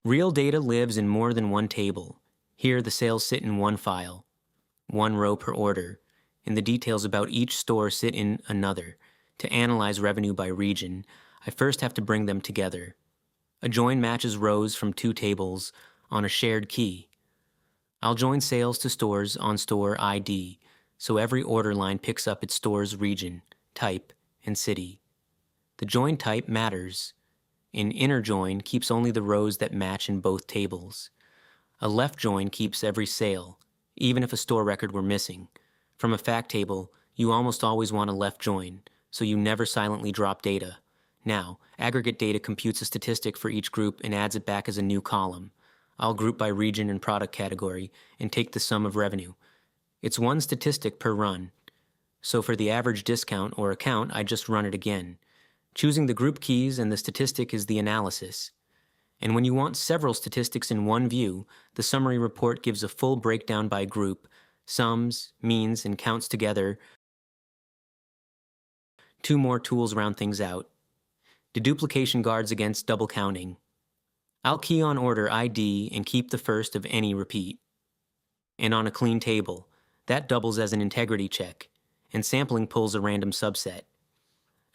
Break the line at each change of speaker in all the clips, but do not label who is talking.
Real data lives in more than one table. Here, the sales sit in one file, one row per order, and the details about each store sit in another. To analyze revenue by region, I first have to bring them together. A join matches rows from two tables on a shared key. I'll join sales to stores on store ID, so every order line picks up its store's region, type, and city. The join type matters. An inner join keeps only the rows that match in both tables. A left join keeps every sale, even if a store record were missing. From a fact table, you almost always want a left join, so you never silently drop data. Now, aggregate data computes a statistic for each group and adds it back as a new column. I'll group by region and product category and take the sum of revenue. It's one statistic per run. So for the average discount or account, I just run it again. Choosing the group keys and the statistic is the analysis. And when you want several statistics in one view, the summary report gives a full breakdown by group, sums, means, and counts together. Two more tools round things out. Deduplication guards against double counting. I'll key on order ID and keep the first of any repeat. And on a clean table, that doubles as an integrity check, and sampling pulls a random subset.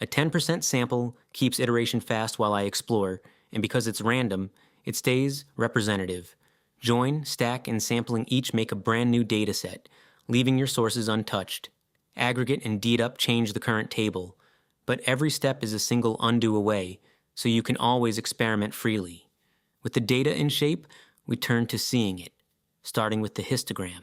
A 10% sample keeps iteration fast while I explore, and because it's random, it stays representative. Join, stack, and sampling each make a brand new data set, leaving your sources untouched. Aggregate and Dedupe change the current table, but every step is a single undo away, so you can always experiment freely. With the data in shape, we turn to seeing it, starting with the histogram.